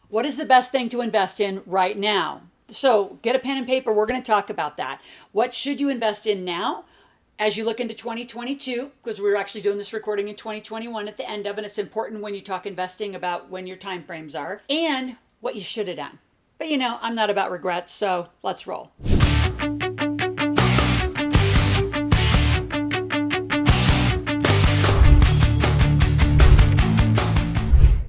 What is the best thing to invest in right now? So get a pen and paper. We're going to talk about that. What should you invest in now as you look into 2022? Because we were actually doing this recording in 2021 at the end of it. And it's important when you talk investing about when your time frames are and what you should have done. But I'm not about regrets, so let's roll.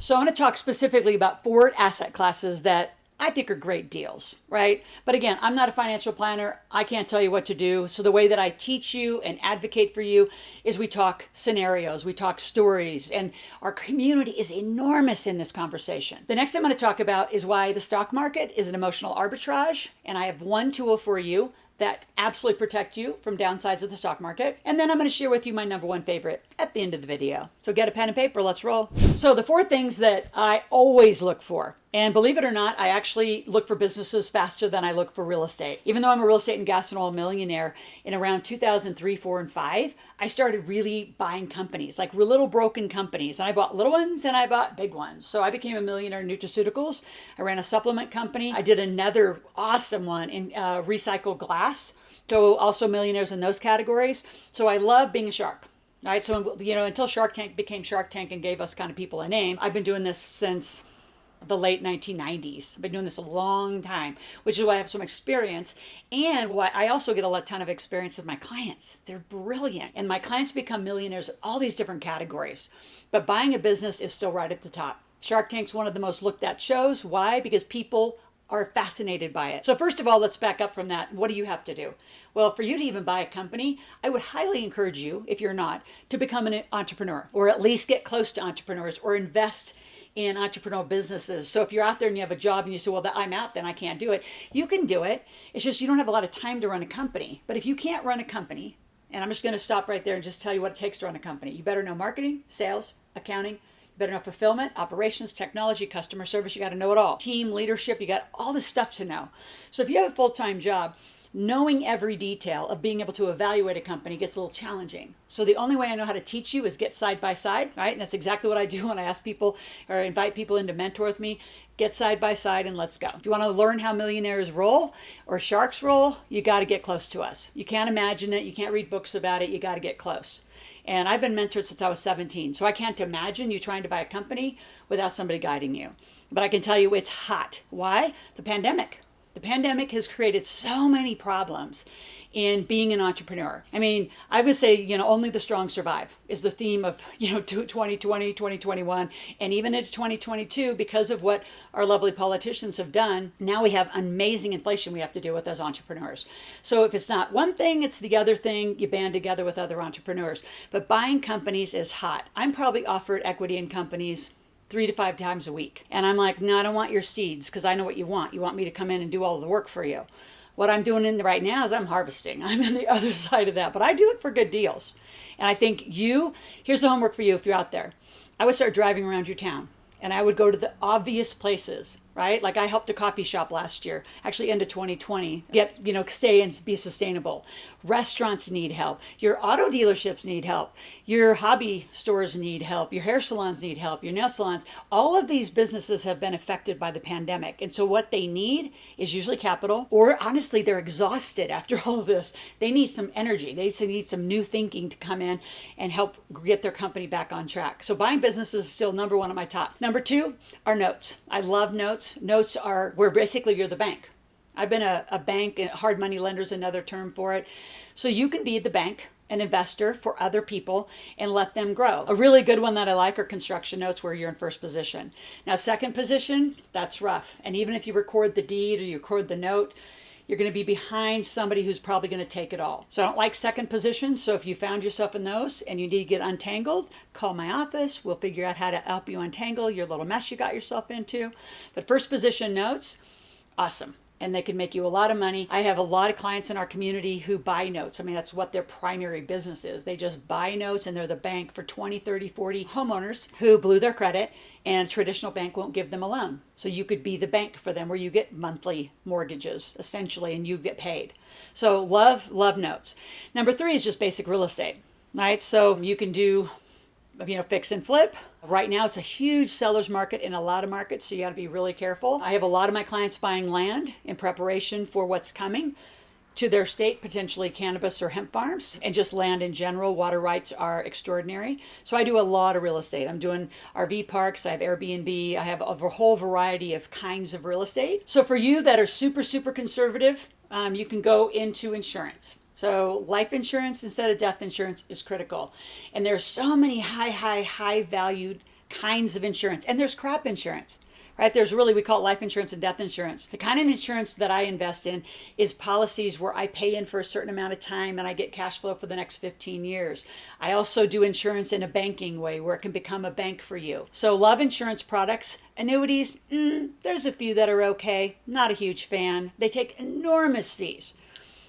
So I want to talk specifically about 4 asset classes that I think are great deals, right? But again, I'm not a financial planner. I can't tell you what to do. So the way that I teach you and advocate for you is we talk scenarios, we talk stories, and our community is enormous in this conversation. The next thing I'm going to talk about is why the stock market is an emotional arbitrage. And I have one tool for you that absolutely protect you from downsides of the stock market. And then I'm going to share with you my number 1 favorite at the end of the video. So get a pen and paper, let's roll. So the 4 things that I always look for, and believe it or not, I actually look for businesses faster than I look for real estate. Even though I'm a real estate and gas and oil millionaire, in around 2003, 4, and 5, I started really buying companies, like little broken companies. And I bought little ones and I bought big ones. So I became a millionaire in nutraceuticals. I ran a supplement company. I did another awesome one in recycled glass. So also millionaires in those categories. So I love being a shark. All right, so until Shark Tank became Shark Tank and gave us kind of people a name, I've been doing this since the late 1990s. I've been doing this a long time, which is why I have some experience and why I also get a ton of experience with my clients. They're brilliant. And my clients become millionaires in all these different categories. But buying a business is still right at the top. Shark Tank's one of the most looked at shows. Why? Because people are fascinated by it. So first of all, let's back up from that. What do you have to do? Well, for you to even buy a company, I would highly encourage you, if you're not, to become an entrepreneur or at least get close to entrepreneurs or invest in entrepreneurial businesses. So if you're out there and you have a job and you say, well, I'm out, then I can't do it. You can do it. It's just you don't have a lot of time to run a company. But if you can't run a company, and I'm just going to stop right there and just tell you what it takes to run a company. You better know marketing, sales, accounting, better know fulfillment, operations, technology, customer service. You got to know it all. Team leadership, you got all this stuff to know. So if you have a full-time job, knowing every detail of being able to evaluate a company gets a little challenging. So the only way I know how to teach you is get side by side, right? And that's exactly what I do when I ask people or invite people in to mentor with me. Get side by side and let's go. If you want to learn how millionaires roll or sharks roll, you got to get close to us. You can't imagine it. You can't read books about it. You got to get close. And I've been mentored since I was 17. So I can't imagine you trying to buy a company without somebody guiding you. But I can tell you it's hot. Why? The pandemic. The pandemic has created so many problems in being an entrepreneur. I mean, I would say, only the strong survive is the theme of, 2020, 2021, and even into 2022 because of what our lovely politicians have done. Now we have amazing inflation we have to deal with as entrepreneurs. So if it's not one thing, it's the other thing. You band together with other entrepreneurs. But buying companies is hot. I'm probably offered equity in companies 3 to 5 times a week. And I'm like, no, I don't want your seeds because I know what you want. You want me to come in and do all of the work for you. What I'm doing right now is I'm harvesting. I'm in the other side of that, but I do it for good deals. And I think here's the homework for you if you're out there. I would start driving around your town and I would go to the obvious places, right? Like I helped a coffee shop last year, actually end of 2020, stay and be sustainable. Restaurants need help. Your auto dealerships need help. Your hobby stores need help. Your hair salons need help. Your nail salons. All of these businesses have been affected by the pandemic. And so what they need is usually capital, or honestly, they're exhausted after all of this. They need some energy. They need some new thinking to come in and help get their company back on track. So buying businesses is still number 1 on my top. Number 2 are notes. I love notes. Notes are where basically you're the bank. I've been a bank, hard money lender is another term for it. So you can be the bank, an investor for other people and let them grow. A really good one that I like are construction notes where you're in first position. Now, second position, that's rough. And even if you record the deed or you record the note, you're going to be behind somebody who's probably going to take it all. So I don't like second position. So if you found yourself in those and you need to get untangled, call my office. We'll figure out how to help you untangle your little mess you got yourself into. But first position notes, awesome. And they can make you a lot of money. I have a lot of clients in our community who buy notes. I mean, that's what their primary business is. They just buy notes and they're the bank for 20, 30, 40 homeowners who blew their credit and a traditional bank won't give them a loan. So you could be the bank for them where you get monthly mortgages essentially and you get paid. So love notes. Number 3 is just basic real estate, right? So you can do fix and flip. Right now, it's a huge seller's market in a lot of markets, so you got to be really careful. I have a lot of my clients buying land in preparation for what's coming to their state, potentially cannabis or hemp farms, and just land in general. Water rights are extraordinary. So I do a lot of real estate. I'm doing RV parks, I have Airbnb, I have a whole variety of kinds of real estate. So for you that are super, super conservative, you can go into insurance. So life insurance instead of death insurance is critical. And there's so many high valued kinds of insurance. And there's crop insurance. Right? There's really, we call it life insurance and death insurance. The kind of insurance that I invest in is policies where I pay in for a certain amount of time and I get cash flow for the next 15 years. I also do insurance in a banking way where it can become a bank for you. So love insurance products. Annuities, there's a few that are okay. Not a huge fan. They take enormous fees.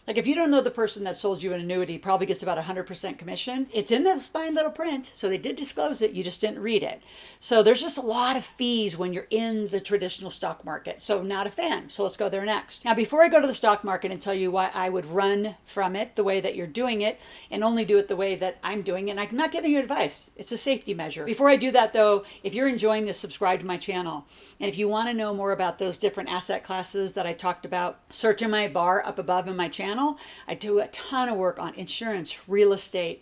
Like if you don't know the person that sold you an annuity probably gets about 100% commission. It's in the fine little print, so they did disclose it, you just didn't read it. So there's just a lot of fees when you're in the traditional stock market. So not a fan. So let's go there next. Now, before I go to the stock market and tell you why I would run from it the way that you're doing it and only do it the way that I'm doing it, and I'm not giving you advice. It's a safety measure. Before I do that though, if you're enjoying this, subscribe to my channel. And if you want to know more about those different asset classes that I talked about, search in my bar up above in my channel. I do a ton of work on insurance, real estate,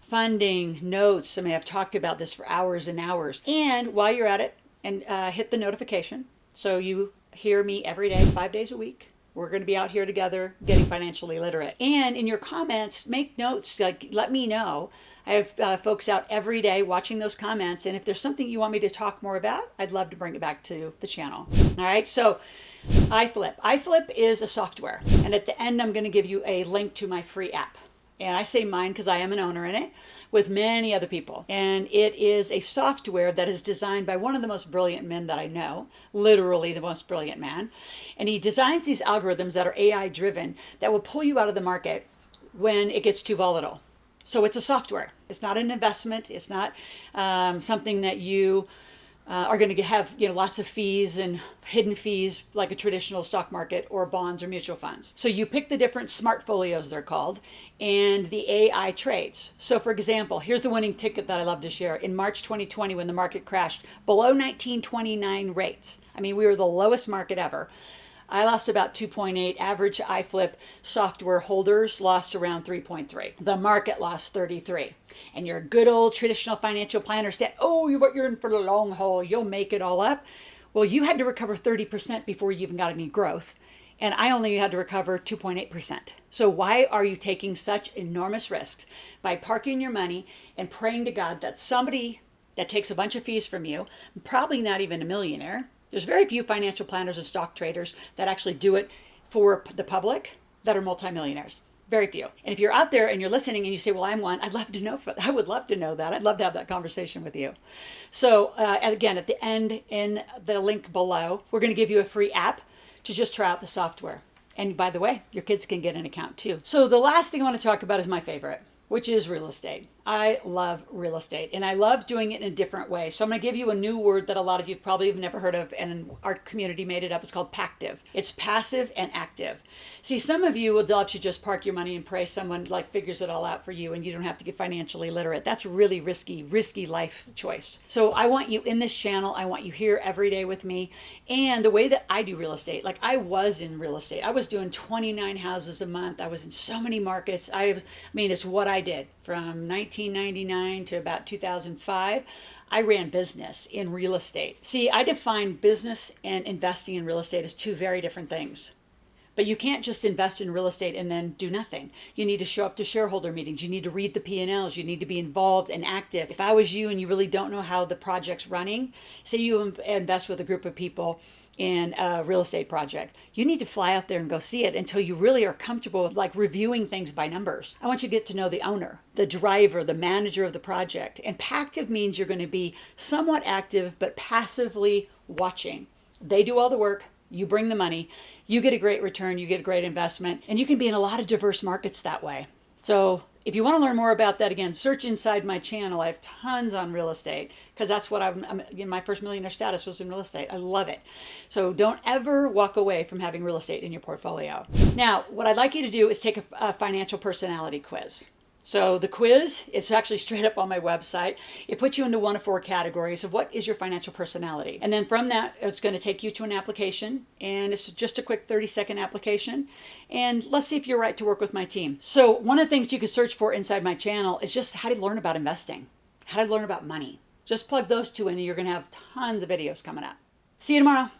funding, notes. I mean, I've talked about this for hours and hours. And while you're at it, and hit the notification so you hear me every day, 5 days a week. We're going to be out here together getting financially literate. And in your comments, make notes, like let me know. I have folks out every day watching those comments. And if there's something you want me to talk more about, I'd love to bring it back to the channel. All right, so iFlip. iFlip is a software. And at the end, I'm going to give you a link to my free app. And I say mine because I am an owner in it with many other people. And it is a software that is designed by one of the most brilliant men that I know, literally the most brilliant man. And he designs these algorithms that are AI driven that will pull you out of the market when it gets too volatile. So it's a software. It's not an investment. It's not something that you are going to have lots of fees and hidden fees like a traditional stock market or bonds or mutual funds. So you pick the different smart folios, they're called, and the AI trades. So for example, here's the winning ticket that I love to share. In March 2020, when the market crashed below 1929 rates, I mean, we were the lowest market ever. I lost about 2.8. Average iFlip software holders lost around 3.3. The market lost 33. And your good old traditional financial planner said, oh, you're in for the long haul. You'll make it all up. Well, you had to recover 30% before you even got any growth. And I only had to recover 2.8%. So why are you taking such enormous risks by parking your money and praying to God that somebody that takes a bunch of fees from you, probably not even a millionaire? There's very few financial planners and stock traders that actually do it for the public that are multimillionaires. Very few. And if you're out there and you're listening and you say, well, I'm one, I'd love to know. I would love to know that. I'd love to have that conversation with you. So again, at the end in the link below, we're going to give you a free app to just try out the software. And by the way, your kids can get an account too. So the last thing I want to talk about is my favorite, which is real estate. I love real estate and I love doing it in a different way. So I'm going to give you a new word that a lot of you probably have never heard of, and our community made it up. It's called pactive. It's passive and active. See, some of you would love to just park your money and pray someone like figures it all out for you and you don't have to get financially literate. That's really risky life choice. So I want you in this channel. I want you here every day with me. And the way that I do real estate, like I was in real estate. I was doing 29 houses a month. I was in so many markets. I mean, it's what I did from 1999 to about 2005. I ran business in real estate. See, I define business and investing in real estate as two very different things. But you can't just invest in real estate and then do nothing. You need to show up to shareholder meetings. You need to read the P&Ls. You need to be involved and active. If I was you and you really don't know how the project's running, say you invest with a group of people in a real estate project, you need to fly out there and go see it until you really are comfortable with like reviewing things by numbers. I want you to get to know the owner, the driver, the manager of the project. And passive means you're going to be somewhat active, but passively watching. They do all the work. You bring the money, you get a great return, you get a great investment, and you can be in a lot of diverse markets that way. So if you want to learn more about that, again, search inside my channel. I have tons on real estate because that's what I'm my first millionaire status was in real estate. I love it. So don't ever walk away from having real estate in your portfolio. Now, what I'd like you to do is take a financial personality quiz. So the quiz, it's actually straight up on my website. It puts you into one of four categories of what is your financial personality. And then from that, it's going to take you to an application, and it's just a quick 30-second application. And let's see if you're right to work with my team. So one of the things you can search for inside my channel is just how to learn about investing, how to learn about money. Just plug those two in and you're going to have tons of videos coming up. See you tomorrow.